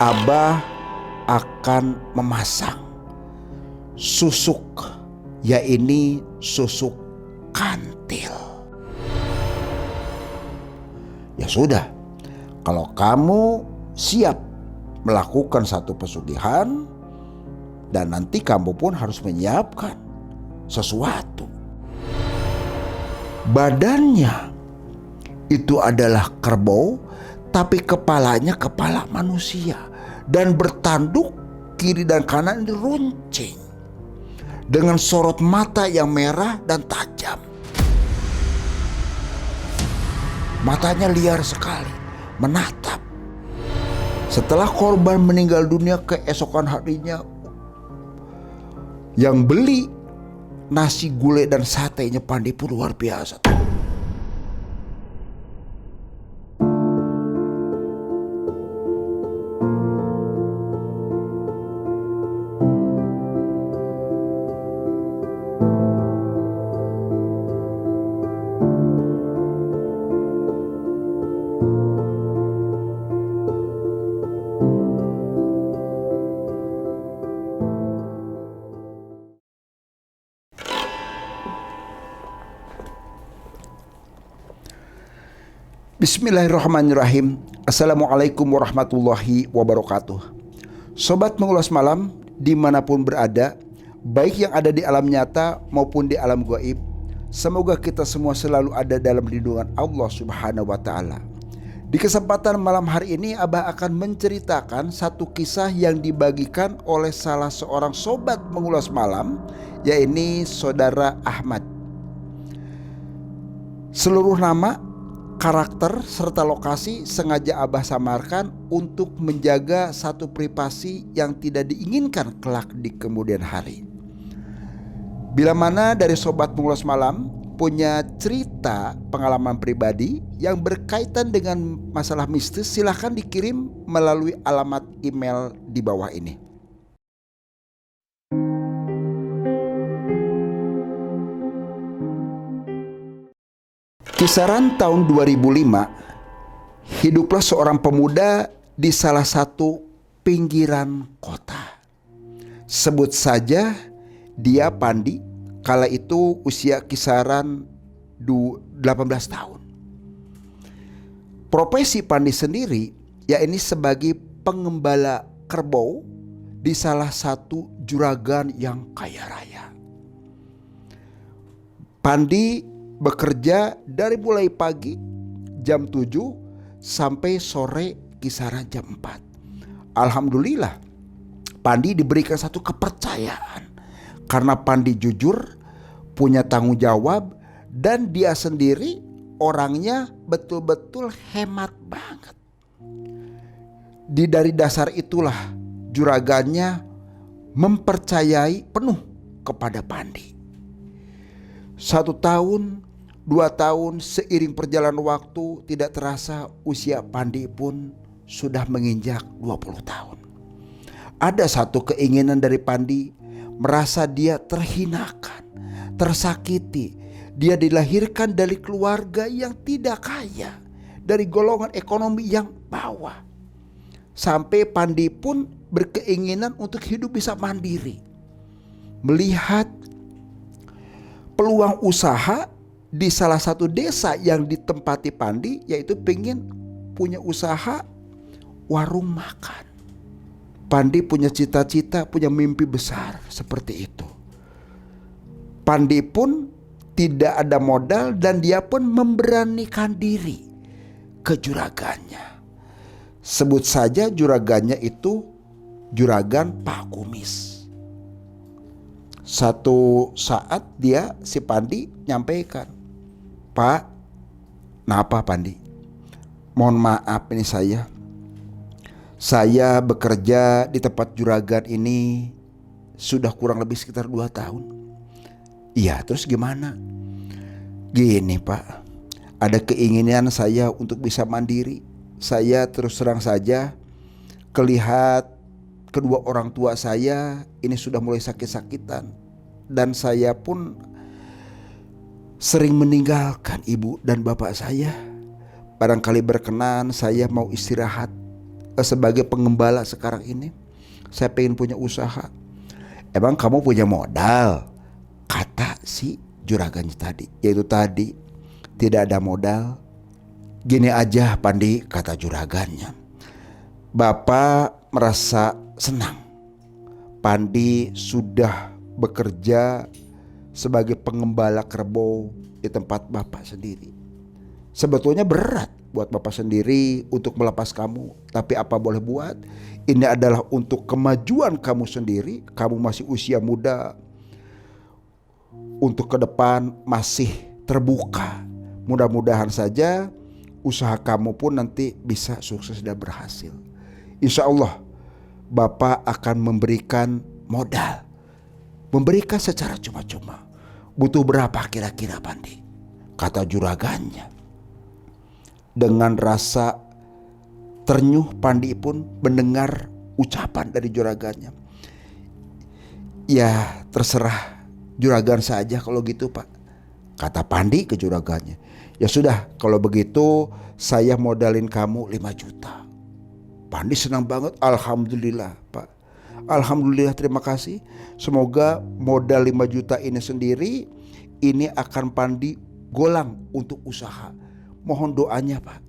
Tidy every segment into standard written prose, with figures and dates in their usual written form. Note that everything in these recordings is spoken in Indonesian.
Abah akan memasang susuk, yaitu susuk kantil. Ya sudah, kalau kamu siap melakukan satu pesugihan, dan nanti kamu pun harus menyiapkan sesuatu. Badannya itu adalah kerbau, tapi kepalanya kepala manusia, dan bertanduk kiri dan kanan diruncing dengan sorot mata yang merah dan tajam. Matanya liar sekali, menatap. Setelah korban meninggal dunia, keesokan harinya yang beli nasi gulai dan satenya Pandi pun luar biasa. Bismillahirrahmanirrahim. Assalamualaikum warahmatullahi wabarakatuh. Sobat Mengulas Malam dimanapun berada, baik yang ada di alam nyata maupun di alam gaib, semoga kita semua selalu ada dalam lindungan Allah Subhanahu wa Ta'ala. Di kesempatan malam hari ini, Abah akan menceritakan satu kisah yang dibagikan oleh salah seorang sobat Mengulas Malam, yaitu Saudara Ahmad. Seluruh nama, karakter serta lokasi sengaja Abah samarkan untuk menjaga satu privasi yang tidak diinginkan kelak di kemudian hari. Bila mana dari sobat Mengulas Malam punya cerita pengalaman pribadi yang berkaitan dengan masalah mistis, silahkan dikirim melalui alamat email di bawah ini. Kisaran tahun 2005, hiduplah seorang pemuda di salah satu pinggiran kota. Sebut saja dia Pandi, kala itu usia kisaran 18 tahun. Profesi Pandi sendiri yaitu sebagai pengembala kerbau di salah satu juragan yang kaya raya. Pandi bekerja dari mulai pagi jam 7 sampai sore kisaran jam 4. Alhamdulillah, Pandi diberikan satu kepercayaan karena Pandi jujur, punya tanggung jawab, dan dia sendiri orangnya betul-betul hemat banget. Dari dasar itulah juragannya mempercayai penuh kepada Pandi. 1 tahun, 2 tahun, seiring perjalanan waktu, tidak terasa usia Pandi pun sudah menginjak 20 tahun. Ada satu keinginan dari Pandi, merasa dia terhinakan, tersakiti. Dia dilahirkan dari keluarga yang tidak kaya, dari golongan ekonomi yang bawah. Sampai Pandi pun berkeinginan untuk hidup bisa mandiri. Melihat peluang usaha di salah satu desa yang ditempati Pandi, yaitu pengen punya usaha warung makan. Pandi punya cita-cita, punya mimpi besar seperti itu. Pandi pun tidak ada modal dan dia pun memberanikan diri ke juragannya. Sebut saja juragannya itu juragan Pak Kumis. Satu saat si Pandi nyampaikan, "Pak, kenapa Pandi? Mohon maaf ini saya bekerja di tempat juragan ini sudah kurang lebih sekitar 2 tahun. Iya, terus gimana?" "Gini Pak, ada keinginan saya untuk bisa mandiri. Saya terus terang saja kelihat kedua orang tua saya ini sudah mulai sakit-sakitan, dan saya pun sering meninggalkan ibu dan bapak saya. Barangkali berkenan saya mau istirahat sebagai pengembala sekarang ini. Saya pengen punya usaha. Emang kamu punya modal? Kata si juragannya tadi. Yaitu tadi, tidak ada modal. Gini aja Pandi, kata juragannya. Bapak merasa senang. Pandi sudah bekerja sebagai pengembala kerbau di tempat Bapak sendiri. Sebetulnya berat buat Bapak sendiri untuk melepas kamu. Tapi apa boleh buat, ini adalah untuk kemajuan kamu sendiri. Kamu masih usia muda, untuk ke depan masih terbuka. Mudah-mudahan saja usaha kamu pun nanti bisa sukses dan berhasil. Insya Allah Bapak akan memberikan modal, memberikan secara cuma-cuma. Butuh berapa kira-kira Pandi? Kata juragannya. Dengan rasa ternyuh Pandi pun mendengar ucapan dari juragannya. Ya terserah juragan saja kalau gitu Pak, kata Pandi ke juragannya. Ya sudah, kalau begitu saya modalin kamu 5 juta. Pandi senang banget. Alhamdulillah Pak, alhamdulillah, terima kasih. Semoga modal 5 juta ini sendiri, ini akan Pandi golang untuk usaha. Mohon doanya Pak.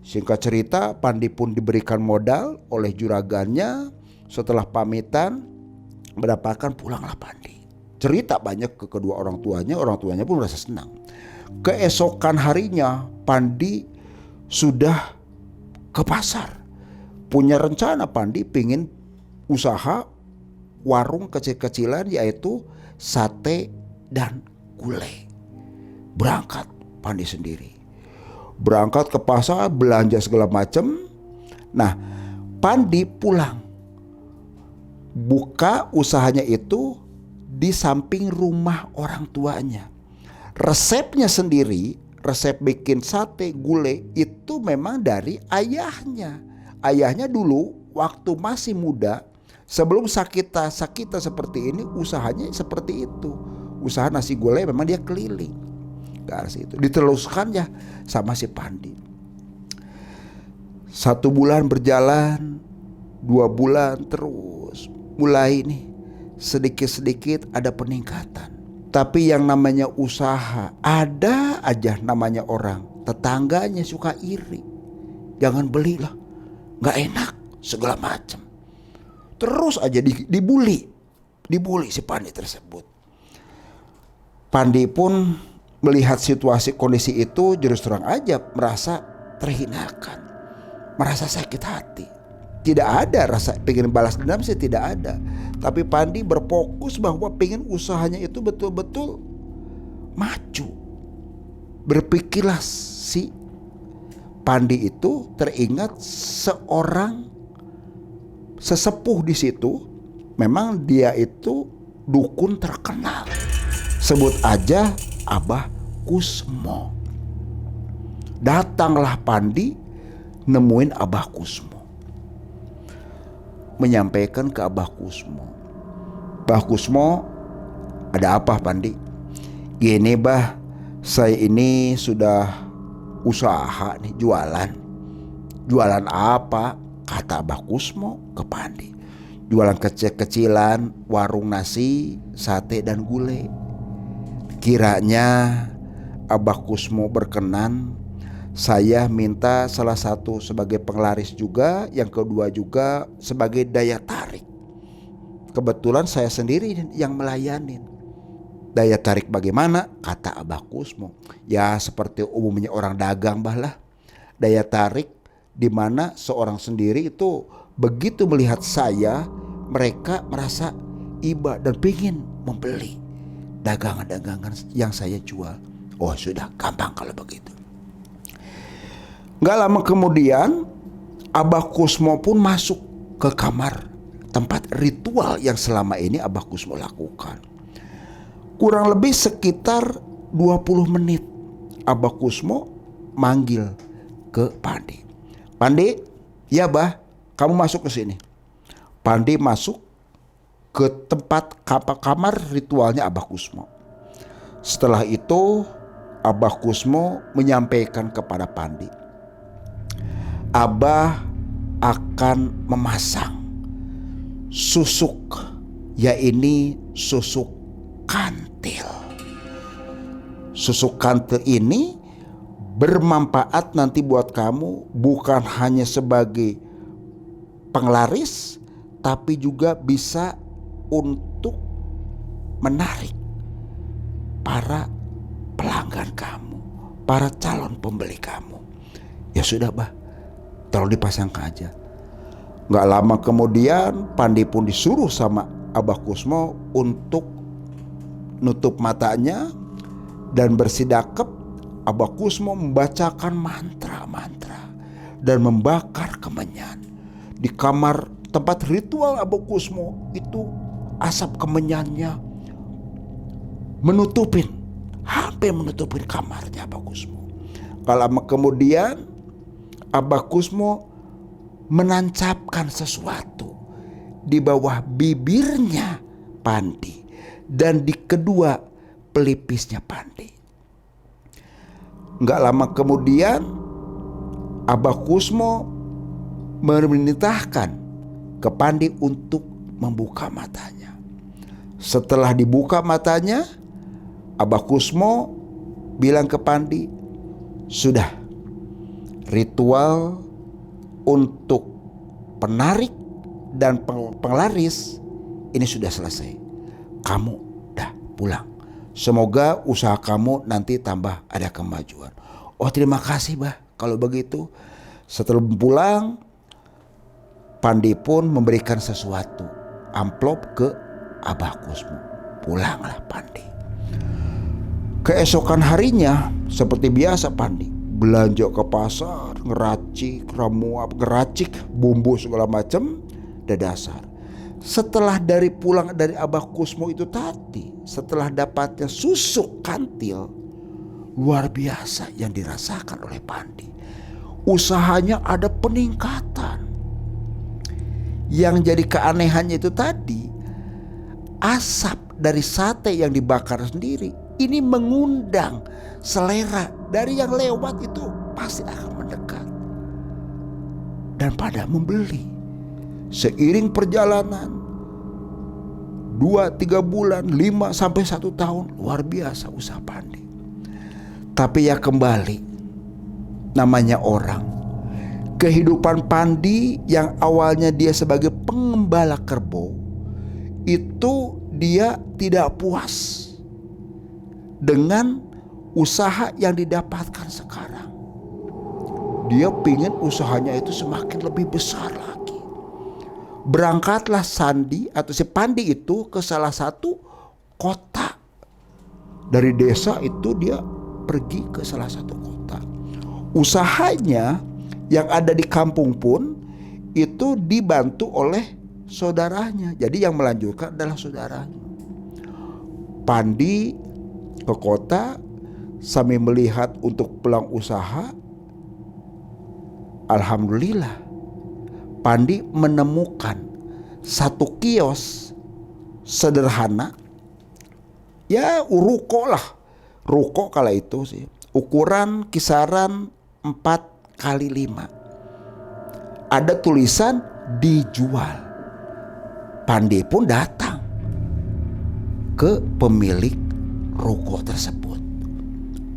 Singkat cerita, Pandi pun diberikan modal oleh juragannya. Setelah pamitan, mendapatkan pulanglah Pandi. Cerita banyak ke kedua orang tuanya pun merasa senang. Keesokan harinya Pandi sudah ke pasar. Punya rencana Pandi pingin usaha warung kecil-kecilan, yaitu sate dan gulai. Berangkat Pandi sendiri. Berangkat ke pasar, belanja segala macam. Nah, Pandi pulang. Buka usahanya itu di samping rumah orang tuanya. Resepnya sendiri, resep bikin sate gulai itu memang dari ayahnya. Ayahnya dulu waktu masih muda, sebelum sakita seperti ini, usahanya seperti itu. Usaha nasi gulai memang dia keliling. Itu diteruskan ya sama si Pandi. 1 bulan berjalan, 2 bulan, terus mulai nih sedikit-sedikit ada peningkatan. Tapi yang namanya usaha, ada aja namanya orang, tetangganya suka iri. Jangan belilah, gak enak, segala macam. Terus aja dibully si Pandi tersebut. Pandi pun melihat situasi kondisi itu, terus terang aja merasa terhinakan, merasa sakit hati. Tidak ada rasa pengen balas dendam sih, tidak ada. Tapi Pandi berfokus bahwa pengen usahanya itu betul-betul maju. Berpikirlah si Pandi itu teringat seorang sesepuh di situ. Memang dia itu dukun terkenal. Sebut aja Abah Kusmo. Datanglah Pandi nemuin Abah Kusmo, menyampaikan ke Abah Kusmo. Abah Kusmo, ada apa Pandi? Gini Bah, saya ini sudah usaha nih, jualan. Jualan apa? Kata Abah Kusmo ke Pandi. Jualan kecil-kecilan, warung nasi, sate dan gulai. Kiranya Abah Kusmo berkenan, saya minta salah satu sebagai penglaris juga, yang kedua juga sebagai daya tarik. Kebetulan saya sendiri yang melayanin. Daya tarik bagaimana? Kata Abah Kusmo. Ya seperti umumnya orang dagang Bah lah. Daya tarik di mana seorang sendiri itu begitu melihat saya, mereka merasa iba dan pingin membeli dagangan-dagangan yang saya jual. Oh sudah, gampang kalau begitu. Gak lama kemudian Abah Kusmo pun masuk ke kamar tempat ritual yang selama ini Abah Kusmo lakukan. Kurang lebih sekitar 20 menit Abah Kusmo manggil ke Pandi. Pandi, ya Bah, kamu masuk ke sini. Pandi masuk ke tempat kamar ritualnya Abah Kusmo. Setelah itu Abah Kusmo menyampaikan kepada Pandi, Abah akan memasang susuk, yaitu susuk kantil. Susuk kantil ini bermanfaat nanti buat kamu, bukan hanya sebagai penglaris, tapi juga bisa untuk menarik para pelanggan kamu, para calon pembeli kamu. Ya sudah bah, tolong dipasangkan aja. Gak lama kemudian Pandi pun disuruh sama Abah Kusmo untuk nutup matanya dan bersidakep. Abah Kusmo membacakan mantra-mantra dan membakar kemenyan. Di kamar tempat ritual Abah Kusmo itu asap kemenyannya hampir menutupin kamarnya Abah Kusmo. Lama kemudian Abah Kusmo menancapkan sesuatu di bawah bibirnya Pandi dan di kedua pelipisnya Pandi. Gak lama kemudian Abah Kusmo memerintahkan ke Pandi untuk membuka matanya. Setelah dibuka matanya, Abah Kusmo bilang ke Pandi, sudah, ritual untuk penarik dan penglaris ini sudah selesai. Kamu dah pulang. Semoga usaha kamu nanti tambah ada kemajuan. Oh, terima kasih bah kalau begitu. Setelah pulang, Pandi pun memberikan sesuatu, amplop ke Abah Kusmo. Pulanglah Pandi. Keesokan harinya seperti biasa Pandi belanja ke pasar, ngeracik ramuan, ngeracik bumbu segala macam, dadasar. Setelah pulang dari Abah Kusmo itu tadi, setelah dapatnya susuk kantil, luar biasa yang dirasakan oleh Pandi. Usahanya ada peningkatan. Yang jadi keanehannya itu tadi, asap dari sate yang dibakar sendiri ini mengundang selera dari yang lewat, itu pasti akan mendekat dan pada membeli. Seiring perjalanan 2-3 bulan, 5-1 tahun, luar biasa usaha Pandi. Tapi ya kembali, namanya orang. Kehidupan Pandi yang awalnya dia sebagai pengembala kerbau, itu dia tidak puas dengan usaha yang didapatkan sekarang. Dia pingin usahanya itu semakin lebih besar lagi. Berangkatlah si Pandi itu ke salah satu kota. Dari desa itu dia pergi ke salah satu kota. Usahanya yang ada di kampung pun itu dibantu oleh saudaranya. Jadi yang melanjutkan adalah saudaranya. Pandi ke kota sambil melihat untuk peluang usaha. Alhamdulillah, Pandi menemukan satu kios sederhana, ya ruko lah, ruko kala itu sih, ukuran kisaran 4x5. Ada tulisan dijual. Pandi pun datang ke pemilik ruko tersebut.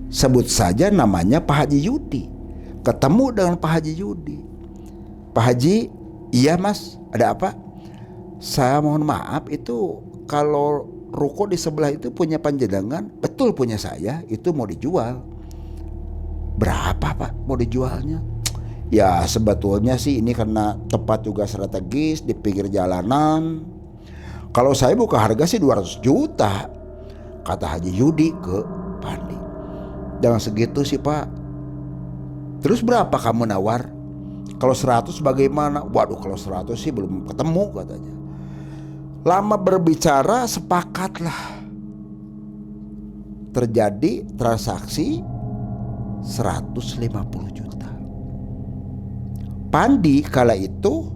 Sebut saja namanya Pak Haji Yudi. Ketemu dengan Pak Haji Yudi. Pak Haji, iya mas, ada apa? Saya mohon maaf, itu kalau ruko di sebelah itu punya panjenengan? Betul, punya saya, itu mau dijual. Berapa pak mau dijualnya? Ya sebetulnya sih ini karena tempat juga strategis di pinggir jalanan. Kalau saya buka harga sih 200 juta, kata Haji Yudi ke Pandi. Jangan segitu sih pak. Terus berapa kamu nawar? Kalau 100 bagaimana? Waduh, kalau 100 sih belum ketemu katanya. Lama berbicara, sepakatlah. Terjadi transaksi 150 juta. Pandi kala itu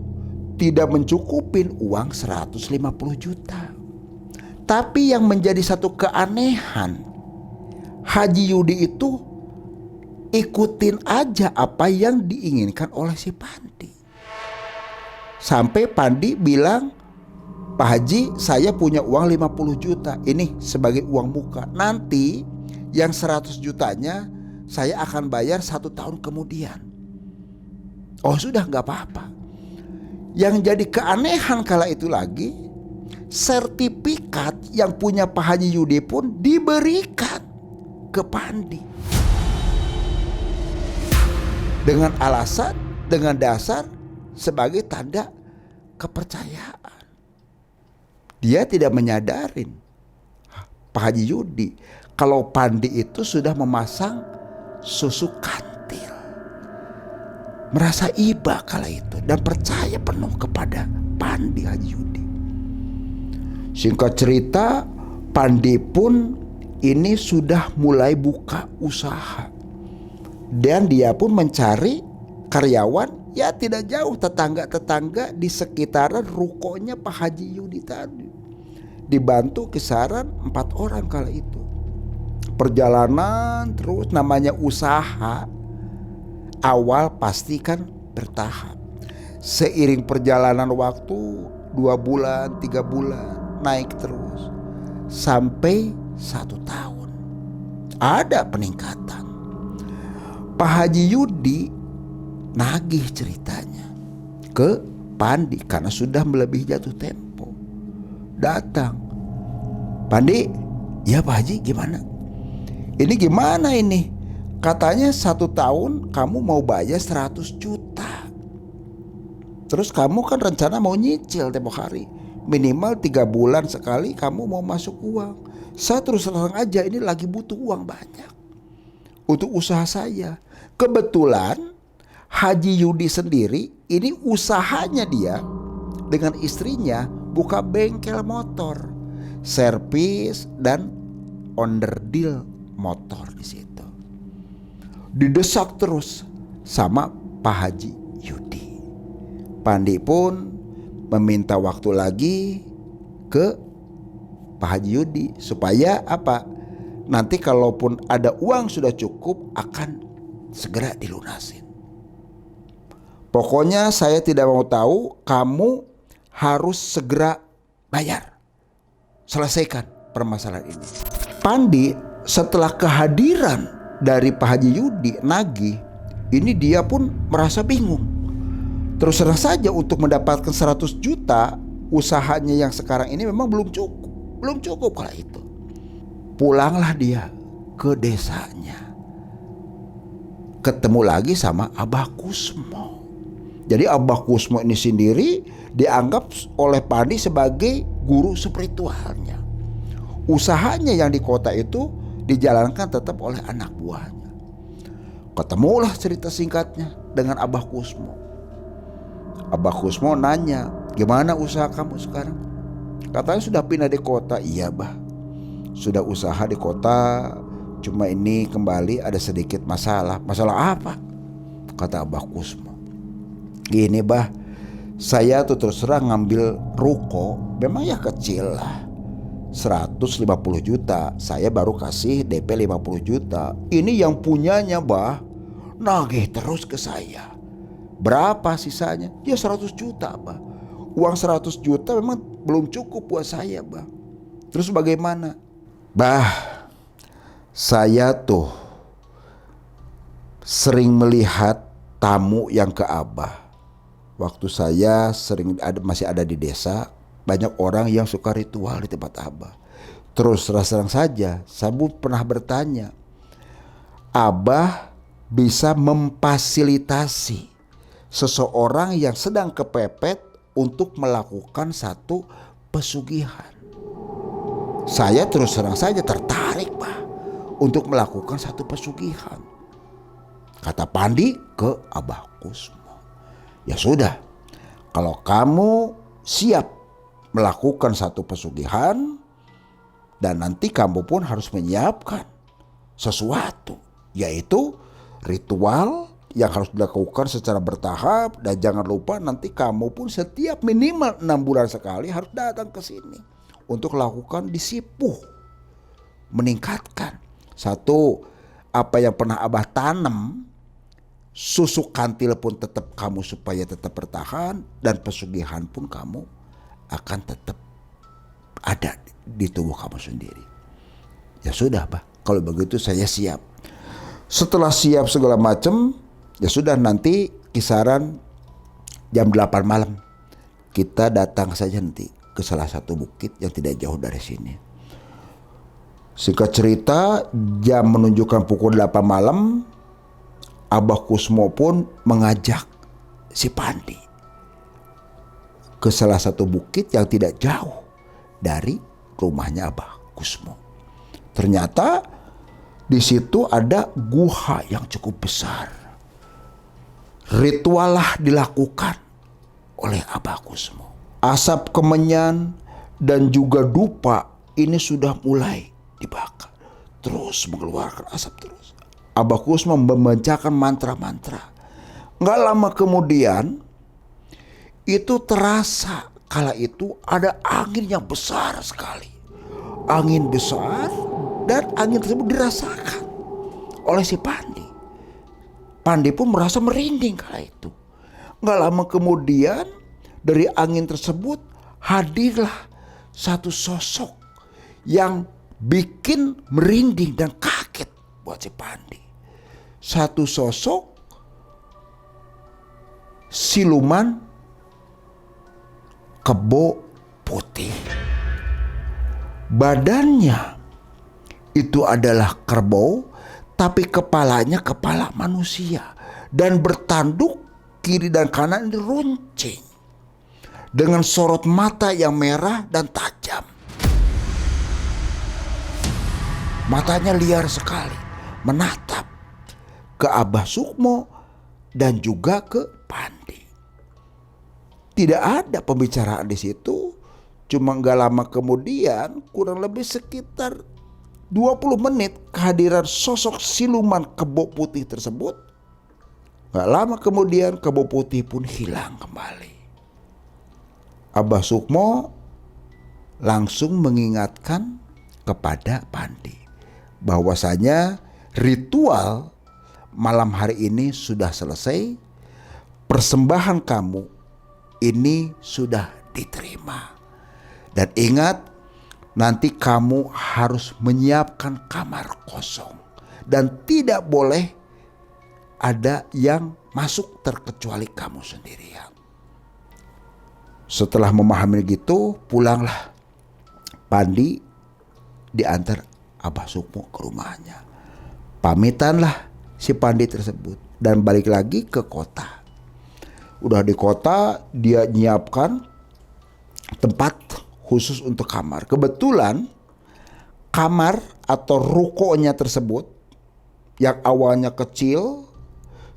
tidak mencukupin uang 150 juta. Tapi yang menjadi satu keanehan, Haji Yudi itu ikutin aja apa yang diinginkan oleh si Pandi. Sampai Pandi bilang, Pak Haji, saya punya uang 50 juta. Ini sebagai uang muka. Nanti yang 100 jutanya saya akan bayar 1 tahun kemudian. Oh sudah, gak apa-apa. Yang jadi keanehan kala itu lagi, sertifikat yang punya Pak Haji Yudi pun diberikan ke Pandi. Dengan alasan, dengan dasar sebagai tanda kepercayaan. Dia tidak menyadarin Pak Haji Yudi kalau Pandi itu sudah memasang susu kantil. Merasa iba kala itu dan percaya penuh kepada Pandi Haji Yudi. Singkat cerita, Pandi pun ini sudah mulai buka usaha. Dan dia pun mencari karyawan, ya tidak jauh tetangga-tetangga di sekitaran rukonya Pak Haji Yudi tadi. Dibantu kisaran 4 orang kala itu. Perjalanan terus, namanya usaha. Awal pasti kan bertahap. Seiring perjalanan waktu 2 bulan, 3 bulan naik terus. Sampai 1 tahun. Ada peningkatan. Pak Haji Yudi nagih ceritanya ke Pandi karena sudah melebihi jatuh tempo. Datang, Pandi, ya Pak Haji gimana? Ini gimana ini? Katanya 1 tahun kamu mau bayar 100 juta. Terus kamu kan rencana mau nyicil tempo hari. Minimal 3 bulan sekali kamu mau masuk uang. Saya terus terang aja ini lagi butuh uang banyak untuk usaha saya. Kebetulan Haji Yudi sendiri ini usahanya dia dengan istrinya buka bengkel motor, servis dan onderdil motor di situ. Didesak terus sama Pak Haji Yudi. Pandi pun meminta waktu lagi ke Pak Haji Yudi supaya apa? Nanti kalaupun ada uang sudah cukup akan segera dilunasin. Pokoknya saya tidak mau tahu, kamu harus segera bayar. Selesaikan permasalahan ini. Pandi setelah kehadiran dari Pak Haji Yudi nagih, ini dia pun merasa bingung. Terus terang saja untuk mendapatkan 100 juta usahanya yang sekarang ini memang belum cukup kala itu. Pulanglah dia ke desanya. Ketemu lagi sama Abah Kusmo. Jadi Abah Kusmo ini sendiri dianggap oleh Pandi sebagai guru spiritualnya. Usahanya yang di kota itu dijalankan tetap oleh anak buahnya. Ketemulah cerita singkatnya dengan Abah Kusmo. Abah Kusmo nanya, gimana usaha kamu sekarang? Katanya sudah pindah di kota. Iya bah, sudah usaha di kota, cuma ini kembali ada sedikit masalah. Masalah apa? Kata Abah Kusmo. Gini bah, saya tuh terus terang ngambil ruko, memang ya kecil lah, 150 juta. Saya baru kasih DP 50 juta. Ini yang punyanya bah nagih terus ke saya. Berapa sisanya? Ya 100 juta bah. Uang 100 juta memang belum cukup buat saya bah. Terus bagaimana? Bah, saya tuh sering melihat tamu yang ke Abah. Waktu saya masih ada di desa, banyak orang yang suka ritual di tempat Abah. Terus terang saja, saya pernah bertanya, Abah bisa memfasilitasi seseorang yang sedang kepepet untuk melakukan satu pesugihan. Saya terus terang saja tertarik bah untuk melakukan satu pesugihan. Kata Pandi ke Abah Kusmo. Ya sudah, kalau kamu siap melakukan satu pesugihan, dan nanti kamu pun harus menyiapkan sesuatu, yaitu ritual yang harus dilakukan secara bertahap. Dan jangan lupa nanti kamu pun setiap minimal 6 bulan sekali harus datang ke sini untuk lakukan disipuh, meningkatkan satu apa yang pernah Abah tanam, susu kantil pun tetap kamu supaya tetap bertahan, dan pesugihan pun kamu akan tetap ada di tubuh kamu sendiri. Ya sudah, Bah, kalau begitu saya siap. Setelah siap segala macam, ya sudah, nanti kisaran jam 8 malam kita datang saja nanti ke salah satu bukit yang tidak jauh dari sini. Singkat cerita, jam menunjukkan pukul 8 malam, Abah Kusmo pun mengajak si Pandi ke salah satu bukit yang tidak jauh dari rumahnya Abah Kusmo. Ternyata di situ ada guha yang cukup besar. Ritual lah dilakukan oleh Abah Kusmo. Asap kemenyan dan juga dupa ini sudah mulai dibakar, terus mengeluarkan asap terus. Abah Kusmo membacakan mantra-mantra. Nggak lama kemudian itu terasa kala itu ada angin yang besar sekali. Angin besar, dan angin tersebut dirasakan oleh si Pandi. Pandi pun merasa merinding kala itu. Nggak lama kemudian dari angin tersebut hadirlah satu sosok yang bikin merinding dan kaget buat si Pandi. Satu sosok siluman kebo putih. Badannya itu adalah kerbau, tapi kepalanya kepala manusia, dan bertanduk kiri dan kanan diruncing dengan sorot mata yang merah dan tajam. Matanya liar sekali, menatap ke Abah Sukmo dan juga ke Pandi. Tidak ada pembicaraan di situ. Cuma gak lama kemudian, kurang lebih sekitar 20 menit kehadiran sosok siluman kebo putih tersebut. Gak lama kemudian kebo putih pun hilang kembali. Abah Sukmo langsung mengingatkan kepada Pandi bahwasanya ritual malam hari ini sudah selesai. Persembahan kamu ini sudah diterima. Dan ingat, nanti kamu harus menyiapkan kamar kosong. Dan tidak boleh ada yang masuk terkecuali kamu sendirian. Setelah memahami gitu, pulanglah Pandi diantar Abah Sukmo ke rumahnya. Pamitanlah si Pandi tersebut dan balik lagi ke kota. Udah di kota, dia nyiapkan tempat khusus untuk kamar. Kebetulan kamar atau rukonya tersebut yang awalnya kecil,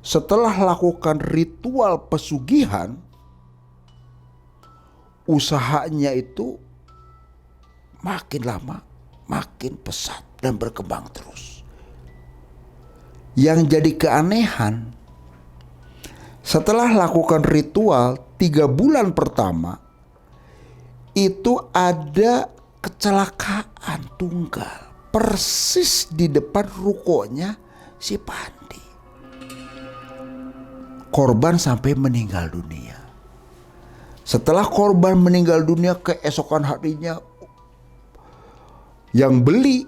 setelah lakukan ritual pesugihan, usahanya itu makin lama makin pesat dan berkembang terus. Yang jadi keanehan, setelah lakukan ritual 3 bulan pertama, itu ada kecelakaan tunggal persis di depan rukonya si Pandi. Korban sampai meninggal dunia. Setelah korban meninggal dunia, keesokan harinya yang beli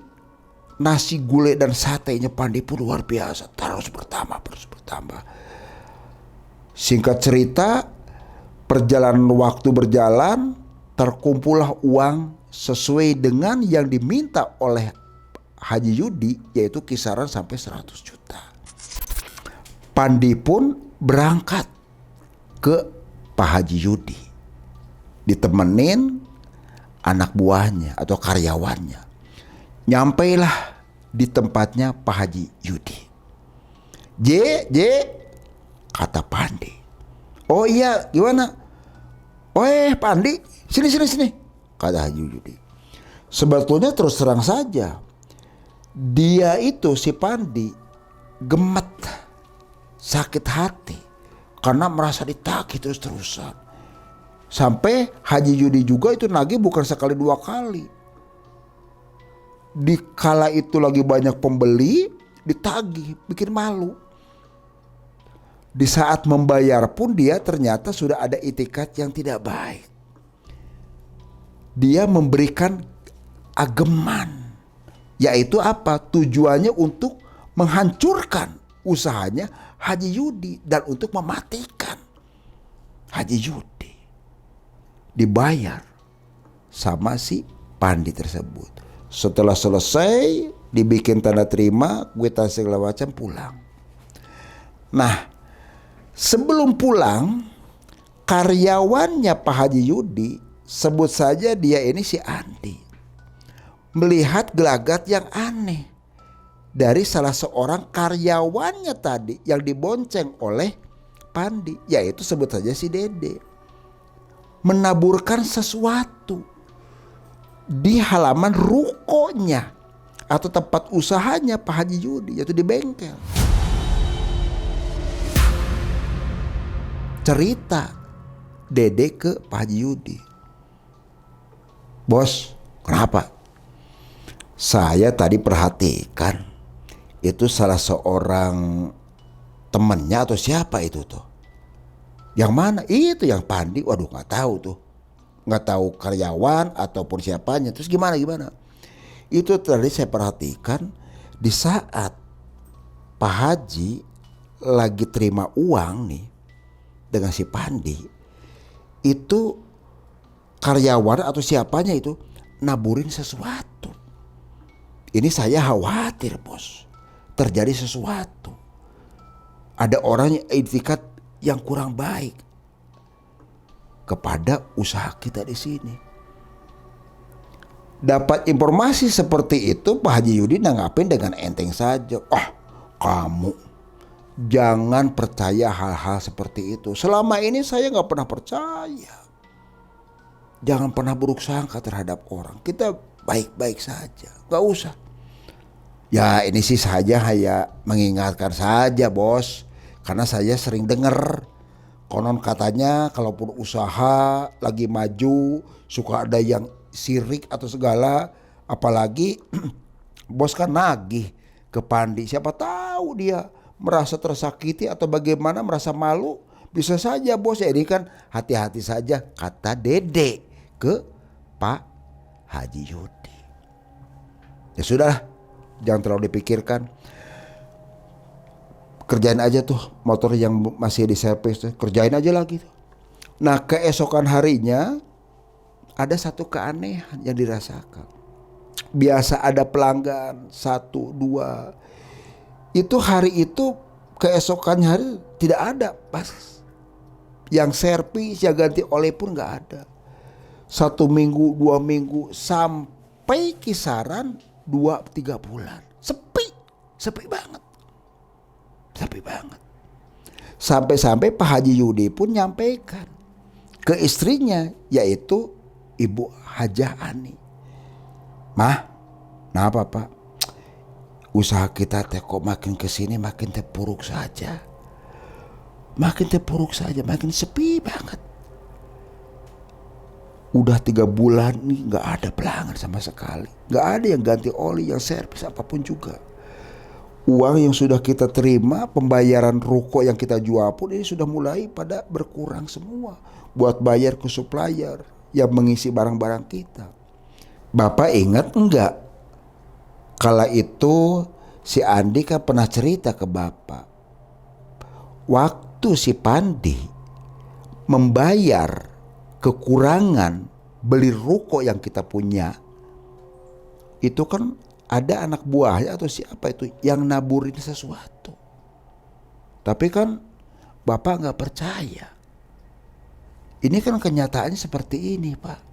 nasi gulai dan satenya Pandi pun luar biasa, terus bertambah. Singkat cerita, perjalanan waktu berjalan, terkumpullah uang sesuai dengan yang diminta oleh Haji Yudi, yaitu kisaran sampai 100 juta. Pandi pun berangkat ke Pak Haji Yudi, ditemenin anak buahnya atau karyawannya. Nyampailah di tempatnya Pak Haji Yudi. J, kata Pandi. Oh iya, gimana? Oh Pandi, sini, kata Haji Yudi. Sebetulnya terus terang saja, dia itu si Pandi gemet, sakit hati karena merasa ditagih terus-terusan. Sampai Haji Yudi juga itu nagih bukan sekali 2 kali. Di kala itu lagi banyak pembeli, ditagih, bikin malu. Di saat membayar pun dia ternyata sudah ada itikat yang tidak baik. Dia memberikan ageman, yaitu apa? Tujuannya untuk menghancurkan usahanya Haji Yudi dan untuk mematikan Haji Yudi. Dibayar sama si Pandi tersebut. Setelah selesai, dibikin tanda terima, kwitansi segala macam, pulang. Nah, sebelum pulang, karyawannya Pak Haji Yudi, sebut saja dia ini si Andi, melihat gelagat yang aneh dari salah seorang karyawannya tadi yang dibonceng oleh Pandi, yaitu sebut saja si Dede, menaburkan sesuatu di halaman rukonya atau tempat usahanya Pak Haji Yudi, yaitu di bengkel. Cerita Dede ke Pak Haji Yudi, "Bos, kenapa? Saya tadi perhatikan itu salah seorang temennya atau siapa itu tuh." "Yang mana?" "Itu yang Pandi." "Waduh, nggak tahu tuh, nggak tahu karyawan ataupun siapanya." "Terus gimana?" "Itu tadi saya perhatikan di saat Pak Haji lagi terima uang nih dengan si Pandi, itu karyawan atau siapanya itu naburin sesuatu. Ini saya khawatir, bos, terjadi sesuatu. Ada orang yang etikat yang kurang baik kepada usaha kita di sini." Dapat informasi seperti itu, Pak Haji Yudi nanggapin dengan enteng saja. "Kamu jangan percaya hal-hal seperti itu. Selama ini saya gak pernah percaya. Jangan pernah buruk sangka terhadap orang. Kita baik-baik saja, gak usah." "Ya ini sih saja hanya mengingatkan saja, bos. Karena saya sering dengar konon katanya kalaupun usaha lagi maju suka ada yang sirik atau segala. Apalagi bos kan nagih ke Pandi. Siapa tahu dia merasa tersakiti atau bagaimana, merasa malu. Bisa saja, bos. Ini kan hati-hati saja," kata Dede ke Pak Haji Yudi. "Ya sudah, jangan terlalu dipikirkan. Kerjain aja tuh motor yang masih di servis tuh, kerjain aja lagi tuh." Nah, keesokan harinya ada satu keanehan yang dirasakan. Biasa ada pelanggan 1, 2. Itu hari itu keesokan hari tidak ada, pas yang servis, yang ganti oli pun gak ada. 1 minggu, 2 minggu, sampai kisaran 2-3 bulan. Sepi banget. Sampai-sampai Pak Haji Yudi pun nyampaikan ke istrinya, yaitu Ibu Hajah Ani, "Mah, kenapa Pak? Usaha kita teh kok makin kesini makin terpuruk saja. Makin sepi banget. Udah 3 bulan nih gak ada pelanggan sama sekali. Gak ada yang ganti oli, yang servis apapun juga. Uang yang sudah kita terima, pembayaran ruko yang kita jual pun ini sudah mulai pada berkurang semua. Buat bayar ke supplier yang mengisi barang-barang kita. Bapak ingat enggak? Kala itu si Andi kan pernah cerita ke Bapak. Waktu si Pandi membayar kekurangan beli ruko yang kita punya, itu kan ada anak buahnya atau siapa itu yang naburin sesuatu. Tapi kan Bapak gak percaya. Ini kan kenyataannya seperti ini, Pak.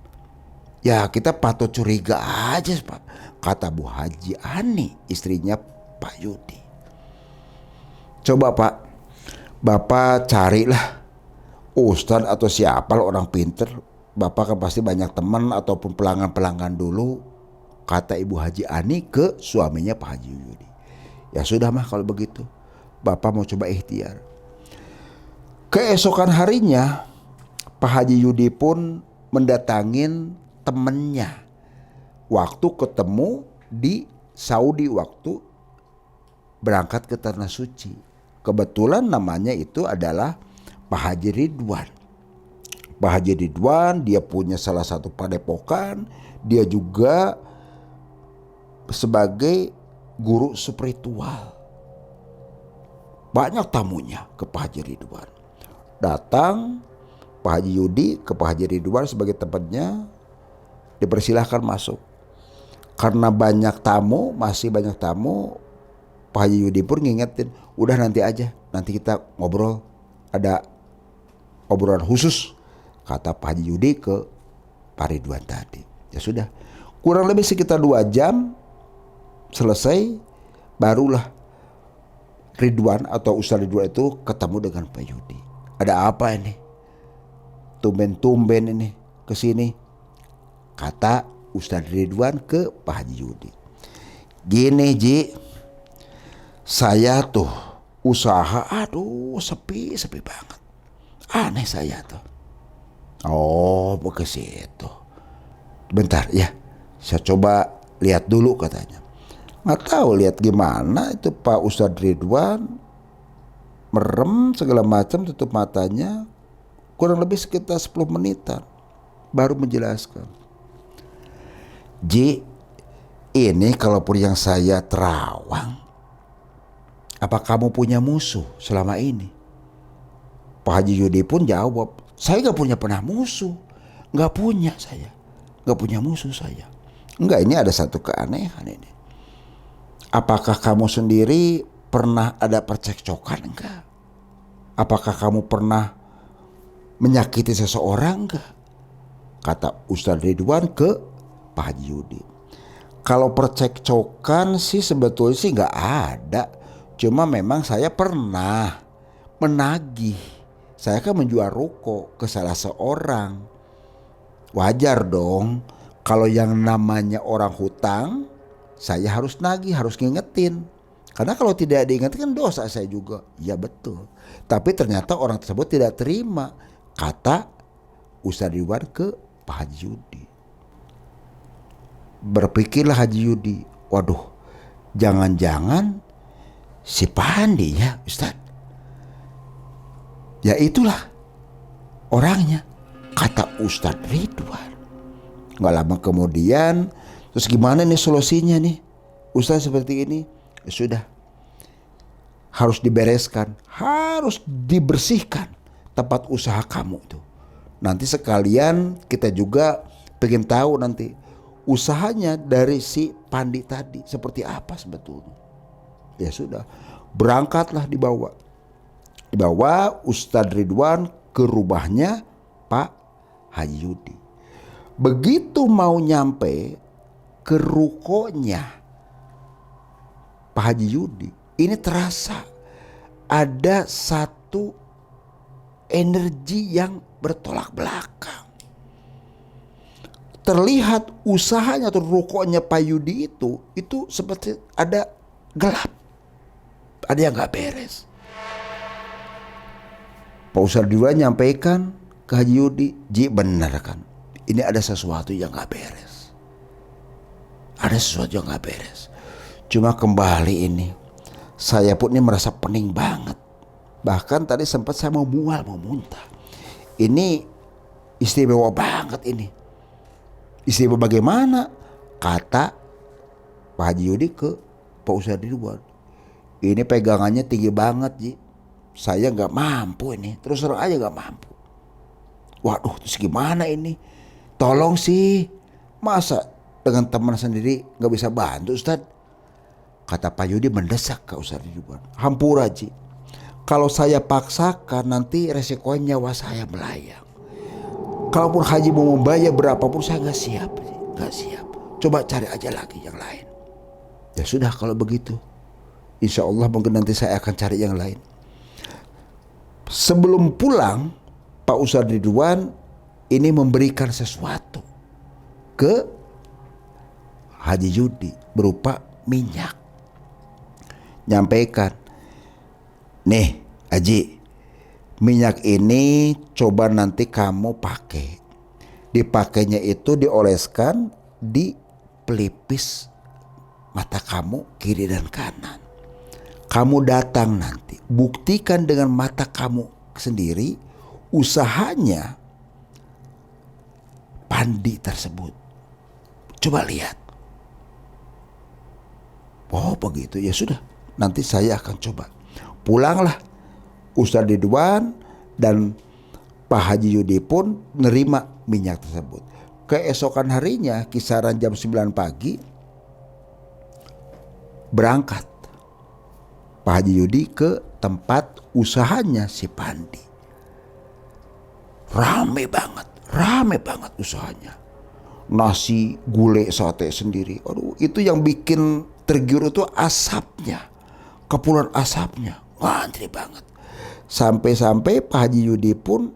Ya kita patut curiga aja, Pak, kata Bu Haji Ani, istrinya Pak Yudi. Coba Pak, Bapak carilah ustadz atau siapa orang pinter. Bapak kan pasti banyak teman ataupun pelanggan-pelanggan dulu, kata Ibu Haji Ani ke suaminya Pak Haji Yudi. Ya sudah mah kalau begitu, Bapak mau coba ikhtiar. Keesokan harinya Pak Haji Yudi pun mendatangin temennya. Waktu ketemu di Saudi, waktu berangkat ke Tanah Suci. Kebetulan namanya itu adalah Pak Haji Ridwan. Pak Haji Ridwan dia punya salah satu padepokan, dia juga sebagai guru spiritual. Banyak tamunya ke Pak Haji Ridwan. Datang Pak Haji Yudi ke Pak Haji Ridwan sebagai temannya, dipersilahkan masuk. Karena banyak tamu, masih banyak tamu, Pak Haji Yudi pun ngingetin, udah nanti aja, nanti kita ngobrol, ada obrolan khusus, kata Pak Haji Yudi ke Pak Ridwan tadi. Ya sudah, kurang lebih sekitar 2 jam selesai, barulah Ridwan atau Ustaz Ridwan itu ketemu dengan Pak Yudi. Ada apa ini? Tumben-tumben ini kesini, kata Ustaz Ridwan ke Pak Haji Yudi. Gini Ji, saya tuh usaha sepi banget. Aneh saya tuh. Oh begitu. Bentar ya, saya coba lihat dulu katanya. Nggak tahu lihat gimana itu Pak Ustadz Ridwan merem segala macam, tutup matanya, kurang lebih sekitar 10 menitan baru menjelaskan. Ji, ini kalaupun yang saya terawang, apa kamu punya musuh selama ini? Pak Haji Yudi pun jawab, saya gak pernah musuh. Gak punya saya, gak punya musuh saya. Enggak, ini ada satu keanehan ini. Apakah kamu sendiri pernah ada percekcokan enggak? Apakah kamu pernah menyakiti seseorang enggak? Kata Ustadz Ridwan ke Pak Haji Yudi. Kalau percekcokan sih sebetulnya sih enggak ada. Cuma memang saya pernah menagih. Saya kan menjual ruko ke salah seorang. Wajar dong kalau yang namanya orang hutang, saya harus nagih, harus ngingetin. Karena kalau tidak diingetin kan dosa saya juga. Ya betul. Tapi ternyata orang tersebut tidak terima, kata Ustadz Ridwan ke Pak Haji Yudi. Berpikirlah Haji Yudi, waduh, jangan-jangan si Pandi ya Ustadz. Ya itulah orangnya, kata Ustadz Ridwan. Gak lama kemudian, terus gimana nih solusinya nih Ustadz seperti ini? Ya sudah, harus dibereskan, harus dibersihkan tempat usaha kamu itu. Nanti sekalian kita juga pengen tahu nanti usahanya dari si Pandi tadi seperti apa sebetulnya. Ya sudah, berangkatlah dibawa Ustadz Ridwan ke rumahnya Pak Haji Yudi. Begitu mau nyampe ke rukonya Pak Haji Yudi, ini terasa ada satu energi yang bertolak belakang. Terlihat usahanya atau rukonya Pak Yudi itu seperti ada gelap, ada yang gak beres. Pak Ustadz Ridwan nyampaikan ke Haji Yudi, Ji benar kan, ini ada sesuatu yang gak beres. Ada sesuatu yang gak beres. Cuma kembali ini, saya pun ini merasa pening banget. Bahkan tadi sempat saya mau mual, mau muntah. Ini istimewa banget ini. Istimewa bagaimana? Kata Pak Haji Yudi ke Pak Ustadz Ridwan. Ini pegangannya tinggi banget Ji. Saya gak mampu ini, terus terang aja gak mampu. Waduh, terus gimana ini? Tolong sih, masa dengan teman sendiri gak bisa bantu Ustadz? Kata Pak Yudi mendesak ke Ustadz Ridwan. Hampura Ji, kalau saya paksakan nanti resikonya nyawa saya melayang. Kalaupun Haji mau membayar berapapun saya gak siap. Gak siap. Coba cari aja lagi yang lain. Ya sudah kalau begitu, insya Allah mungkin nanti saya akan cari yang lain. Sebelum pulang, Pak Ustadz Ridwan ini memberikan sesuatu ke Haji Yudi berupa minyak. Nyampaikan, nih Haji, minyak ini coba nanti kamu pakai. Dipakainya itu dioleskan di pelipis mata kamu kiri dan kanan. Kamu datang nanti, buktikan dengan mata kamu sendiri usahanya Pandi tersebut. Coba lihat. Oh begitu, ya sudah, nanti saya akan coba. Pulanglah Ustadz Ridwan dan Pak Haji Yudi pun nerima minyak tersebut. Keesokan harinya kisaran jam 9 pagi berangkat Pak Haji Yudi ke tempat usahanya si Pandi. Rame banget usahanya. Nasi, gulai, sate sendiri. Aduh, itu yang bikin tergiur itu asapnya. Kepulan asapnya. Ngantri banget. Sampai-sampai Pak Haji Yudi pun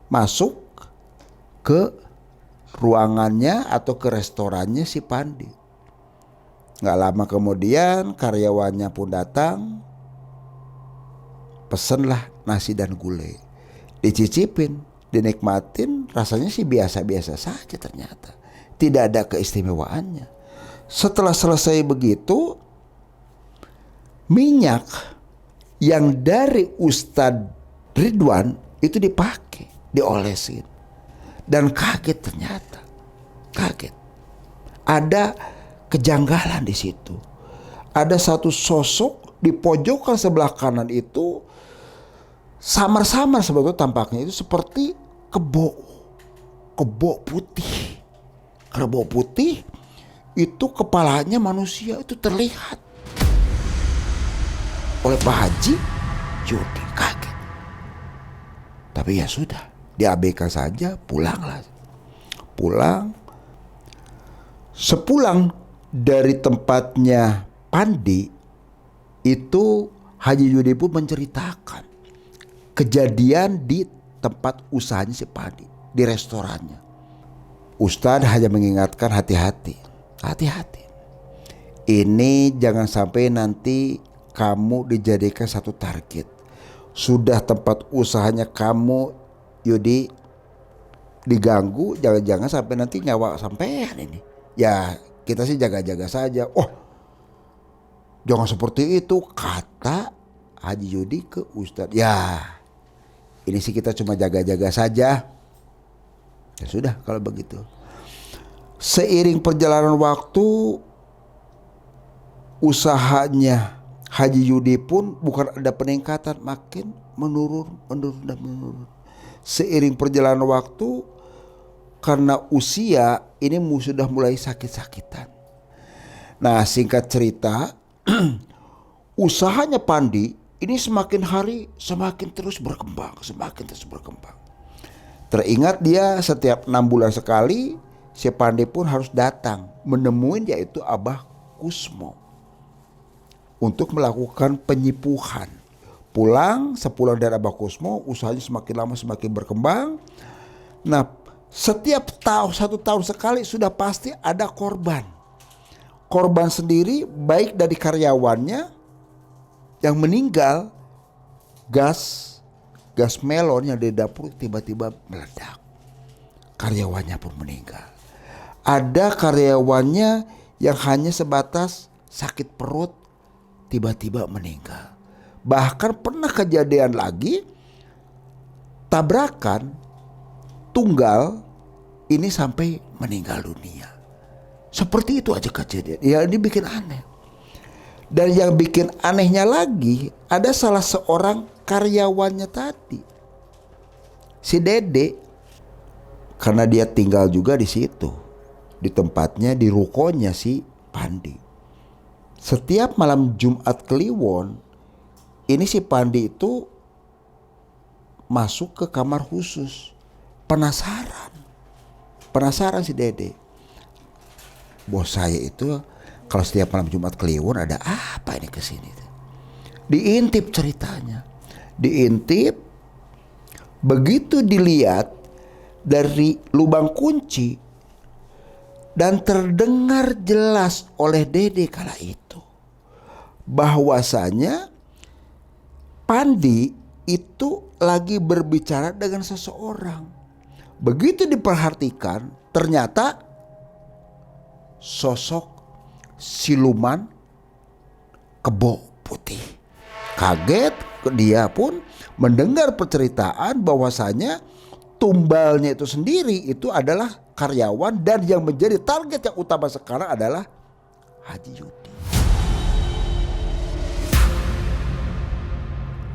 masuk ke ruangannya atau ke restorannya si Pandi. Gak lama kemudian karyawannya pun datang. Pesenlah nasi dan gulai. Dicicipin, dinikmatin, rasanya sih biasa-biasa saja ternyata. Tidak ada keistimewaannya. Setelah selesai begitu, minyak yang dari Ustadz Ridwan itu dipakai, diolesin. Dan kaget ternyata. Kaget. Ada kejanggalan di situ. Ada satu sosok di pojokan sebelah kanan itu samar-samar sebetulnya tampaknya itu seperti kebo putih. Kebo putih itu kepalanya manusia itu terlihat oleh Pak Haji Yudi. Kaget. Tapi ya sudah, diabaikan saja, pulanglah. Pulang. Sepulang dari tempatnya Pandi itu Haji Yudi pun menceritakan kejadian di tempat usahanya si Pandi, di restorannya. Ustadz hanya mengingatkan hati-hati. Ini jangan sampai nanti kamu dijadikan satu target. Sudah tempat usahanya kamu Yudi diganggu, jangan-jangan sampai nanti nyawa sampean ini. Ya kita sih jaga-jaga saja. Oh jangan seperti itu, kata Haji Yudi ke Ustadz. Ya ini sih kita cuma jaga-jaga saja. Ya sudah kalau begitu. Seiring perjalanan waktu, usahanya Haji Yudi pun bukan ada peningkatan, makin menurun. Seiring perjalanan waktu, karena usia ini sudah mulai sakit-sakitan. Nah singkat cerita, usahanya Pandi ini semakin hari semakin terus berkembang. Teringat dia setiap 6 bulan sekali si Pandi pun harus datang menemuin yaitu Abah Kusmo untuk melakukan penyipuhan. Sepulang dari Abah Kusmo, usahanya semakin lama semakin berkembang. Nah setiap tahun, 1 tahun sekali sudah pasti ada korban. Korban sendiri baik dari karyawannya yang meninggal, gas melon yang di dapur tiba-tiba meledak. Karyawannya pun meninggal. Ada karyawannya yang hanya sebatas sakit perut tiba-tiba meninggal. Bahkan pernah kejadian lagi tabrakan tunggal ini sampai meninggal dunia. Seperti itu aja kejadian. Ya ini bikin aneh. Dan yang bikin anehnya lagi, ada salah seorang karyawannya tadi, si Dede, karena dia tinggal juga di situ, di tempatnya, di rukonya si Pandi. Setiap malam Jumat Kliwon, ini si Pandi itu masuk ke kamar khusus, penasaran si Dede. Bos saya itu kalau setiap malam Jumat Kliwon ada apa ini kesini? Diintip ceritanya. Diintip. Begitu dilihat dari lubang kunci. Dan terdengar jelas oleh Dede kala itu. Bahwasanya Pandi itu lagi berbicara dengan seseorang. Begitu diperhatikan ternyata sosok siluman kebo putih. Kaget dia pun mendengar penceritaan bahwasanya tumbalnya itu sendiri itu adalah karyawan dan yang menjadi target yang utama sekarang adalah Haji Yudi.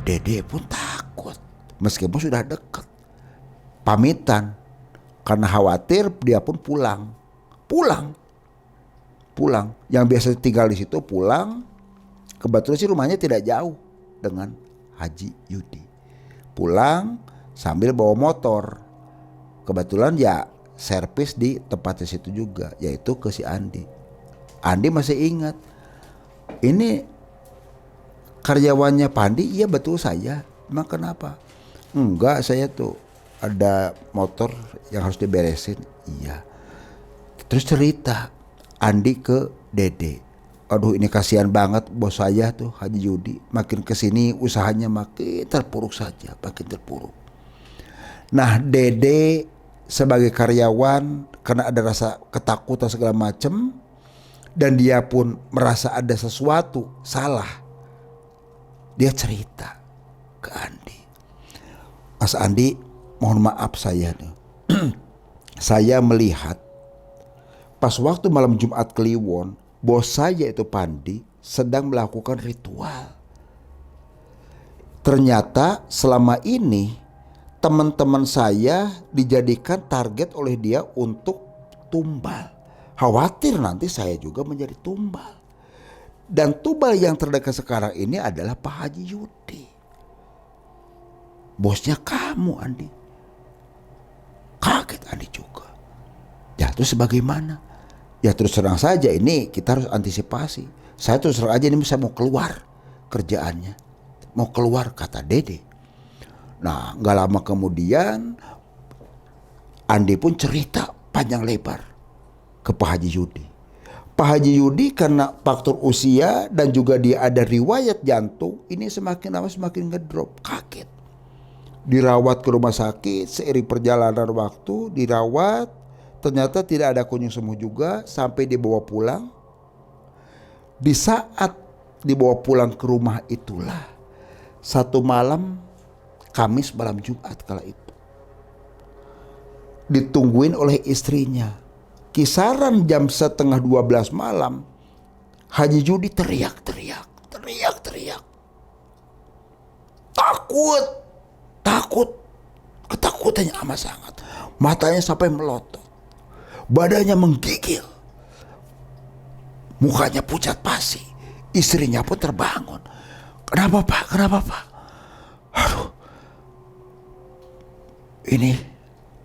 Dede pun takut meskipun sudah dekat. Pamitan karena khawatir, dia pun pulang. Yang biasa tinggal di situ pulang. Kebetulan sih rumahnya tidak jauh dengan Haji Yudi. Pulang sambil bawa motor. Kebetulan ya servis di tempatnya situ juga, yaitu ke si Andi. Andi masih ingat, ini karyawannya Pandi. Iya betul saya. Emang kenapa? Enggak, saya tuh ada motor yang harus diberesin. Iya. Terus cerita Andi ke Dede. Aduh, ini kasihan banget bos saya tuh Haji Yudi. Makin kesini usahanya makin terpuruk saja, makin terpuruk. Nah, Dede sebagai karyawan karena ada rasa ketakutan segala macam, dan dia pun merasa ada sesuatu salah. Dia cerita ke Andi. Mas Andi, mohon maaf saya nih. Saya melihat pas waktu malam Jumat Kliwon, bos saya itu Pandi sedang melakukan ritual. Ternyata selama ini teman-teman saya dijadikan target oleh dia untuk tumbal. Khawatir nanti saya juga menjadi tumbal. Dan tumbal yang terdekat sekarang ini adalah Pak Haji Yudi. Bosnya kamu, Andi. Kaget Andi juga. Ya terus bagaimana? Ya terus terang saja ini kita harus antisipasi. Saya terus terang aja ini saya mau keluar kerjaannya. Mau keluar, kata Dede. Nah gak lama kemudian Andi pun cerita panjang lebar ke Pak Haji Yudi. Pak Haji Yudi karena faktor usia dan juga dia ada riwayat jantung, ini semakin lama semakin ngedrop. Kaget. Dirawat ke rumah sakit, seiring perjalanan waktu dirawat, ternyata tidak ada kunjung sembuh juga sampai dibawa pulang. Di saat dibawa pulang ke rumah itulah satu malam, Kamis malam Jumat kala itu, ditungguin oleh istrinya. Kisaran jam 11:30 malam, Haji Yudi teriak-teriak. Takut, ketakutannya amat sangat. Matanya sampai melotot, badannya menggigil, mukanya pucat pasi. Istrinya pun terbangun. Kenapa Pak? Aduh, ini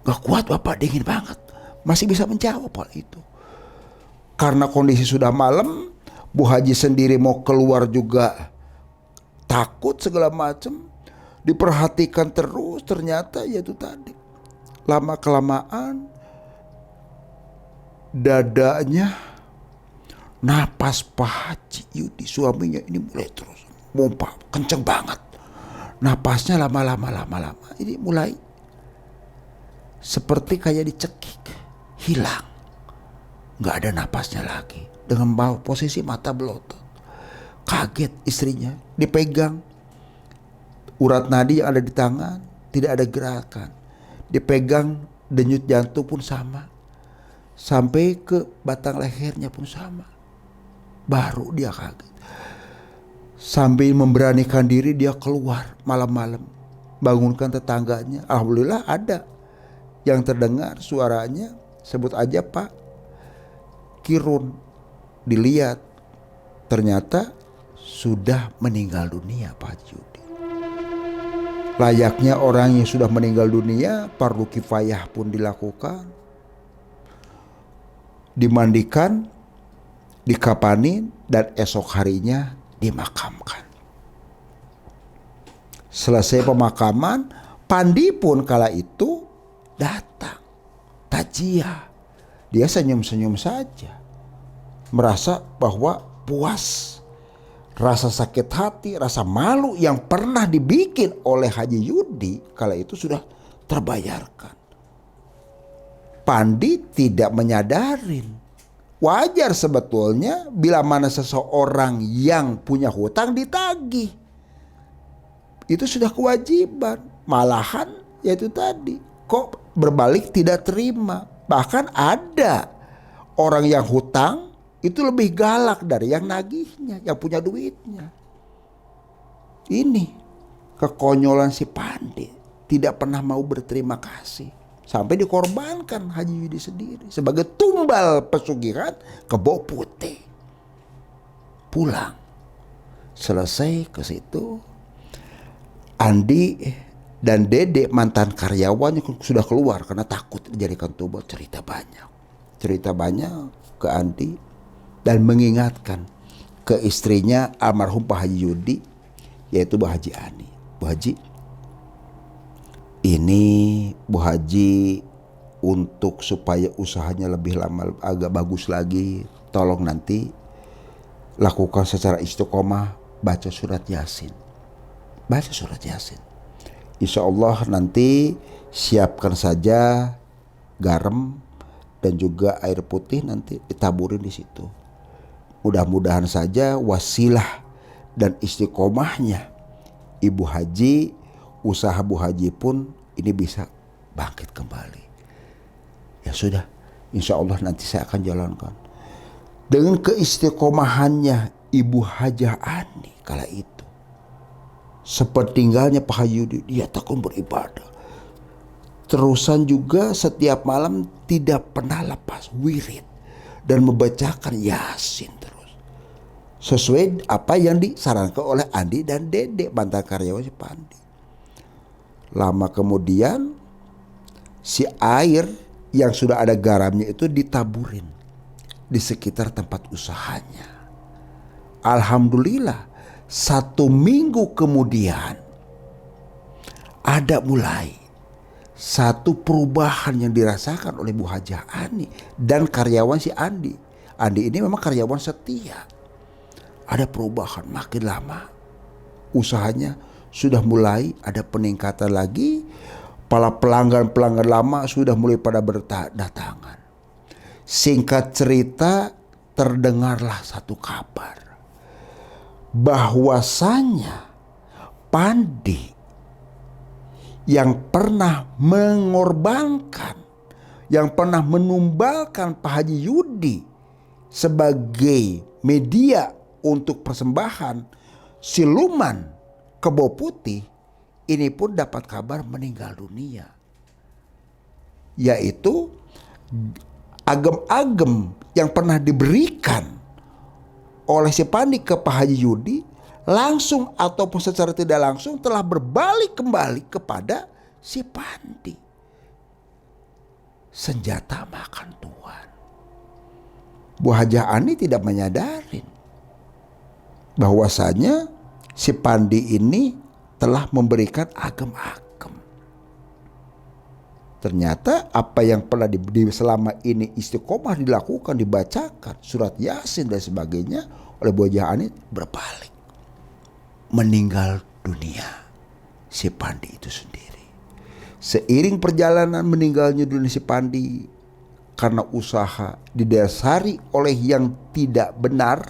gak kuat Bapak, dingin banget. Masih bisa menjawab hal itu. Karena kondisi sudah malam, Bu Haji sendiri mau keluar juga takut segala macam. Diperhatikan terus, ternyata ya itu tadi. Lama kelamaan dadanya, napas Pak Haji Yudi suaminya ini mulai terus mompa kenceng banget. Napasnya lama-lama ini mulai seperti kayak dicekik, hilang, nggak ada napasnya lagi. Dengan posisi mata belotot. Kaget istrinya, dipegang urat nadi yang ada di tangan, tidak ada gerakan. Dipegang denyut jantung pun sama, sampai ke batang lehernya pun sama. Baru dia kaget. Sambil memberanikan diri dia keluar malam-malam, bangunkan tetangganya. Alhamdulillah ada yang terdengar suaranya, sebut aja Pak Kirun. Dilihat, ternyata sudah meninggal dunia Pak Haji Yudi. Layaknya orang yang sudah meninggal dunia, fardu kifayah pun dilakukan. Dimandikan, dikapanin, dan esok harinya dimakamkan. Selesai pemakaman, Pandi pun kala itu datang takziah. Dia senyum-senyum saja, merasa bahwa puas. Rasa sakit hati, rasa malu yang pernah dibikin oleh Haji Yudi kala itu sudah terbayarkan. Pandi tidak menyadarin Wajar sebetulnya bila mana seseorang yang punya hutang ditagih. Itu sudah kewajiban. Malahan yaitu tadi, kok berbalik tidak terima. Bahkan ada orang yang hutang itu lebih galak dari yang nagihnya, yang punya duitnya. Ini kekonyolan si Pandi, tidak pernah mau berterima kasih. Sampai dikorbankan Haji Yudi sendiri sebagai tumbal pesugihan Kebo Putih. Pulang. Selesai ke situ, Andi dan Dede mantan karyawannya sudah keluar karena takut dijadikan tumbal. Cerita banyak ke Andi dan mengingatkan ke istrinya almarhum Pak Haji Yudi, yaitu Bu Haji Ani. Bu Haji, ini Bu Haji untuk supaya usahanya lebih lama agak bagus lagi, tolong nanti lakukan secara istiqomah, baca surat Yasin. Baca surat Yasin. Insya Allah nanti siapkan saja garam dan juga air putih, nanti ditaburin di situ. Mudah-mudahan saja wasilah dan istiqomahnya Ibu Haji, usaha Bu Haji pun ini bisa bangkit kembali. Ya sudah, insya Allah nanti saya akan jalankan. Dengan keistiqomahannya Ibu Hajah Ani kala itu, sepertinggalnya Pak Haji Yudi, dia tekun beribadah. Terusan juga setiap malam tidak pernah lepas wirid dan membacakan Yasin terus. Sesuai apa yang disarankan oleh Andi dan Dede, mantan karyawan si Pandi. Lama kemudian si air yang sudah ada garamnya itu ditaburin di sekitar tempat usahanya. Alhamdulillah 1 minggu kemudian ada mulai satu perubahan yang dirasakan oleh Bu Hajah Ani dan karyawan si Andi. Andi ini memang karyawan setia. Ada perubahan makin lama. Usahanya sudah mulai ada peningkatan lagi. Para pelanggan-pelanggan lama sudah mulai pada berdatangan. Singkat cerita, terdengarlah satu kabar bahwasanya Pandi yang pernah mengorbankan, yang pernah menumbalkan Pak Haji Yudi sebagai media untuk persembahan siluman Kebo Putih, ini pun dapat kabar meninggal dunia. Yaitu agem-agem yang pernah diberikan oleh si Pandi ke Pak Haji Yudi, langsung ataupun secara tidak langsung telah berbalik kembali kepada si Pandi. Senjata makan tuan. Bu Hajah Ani tidak menyadari bahwasanya si Pandi ini telah memberikan agem-agem. Ternyata apa yang pernah selama ini istiqomah dilakukan, dibacakan surat Yasin dan sebagainya oleh Bu Hajah Ani berbalik. Meninggal dunia si Pandi itu sendiri. Seiring perjalanan meninggalnya dunia si Pandi karena usaha didasari oleh yang tidak benar,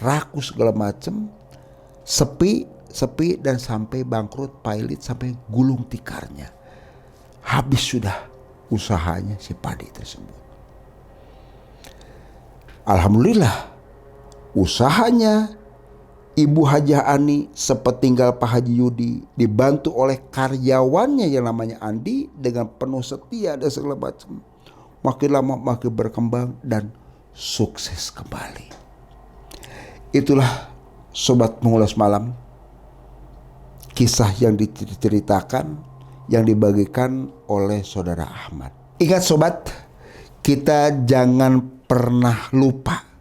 rakus segala macam, sepi dan sampai bangkrut, pailit, sampai gulung tikarnya. Habis sudah usahanya si Pandi tersebut. Alhamdulillah usahanya Ibu Hajah Ani sepertinggal Pak Haji Yudi dibantu oleh karyawannya yang namanya Andi dengan penuh setia dan segala macam. Makin lama makin berkembang dan sukses kembali. Itulah sobat mengulas malam, kisah yang diceritakan, yang dibagikan oleh saudara Ahmad. Ingat sobat, kita jangan pernah lupa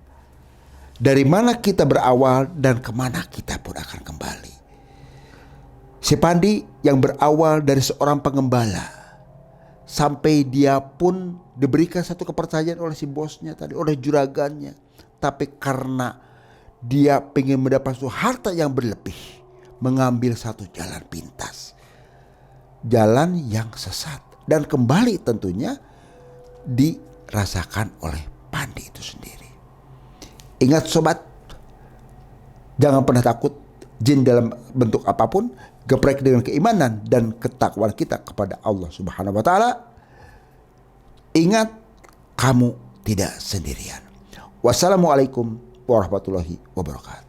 dari mana kita berawal dan kemana kita pun akan kembali. Si Pandi yang berawal dari seorang pengembala, sampai dia pun diberikan satu kepercayaan oleh si bosnya tadi, oleh juragannya. Tapi karena dia ingin mendapat suatu harta yang berlebih, mengambil satu jalan pintas, jalan yang sesat, dan kembali tentunya dirasakan oleh Pandi itu sendiri. Ingat sobat, jangan pernah takut jin dalam bentuk apapun, geprek dengan keimanan dan ketakwaan kita kepada Allah Subhanahu wa taala. Ingat, kamu tidak sendirian. Wassalamualaikum warahmatullahi wabarakatuh.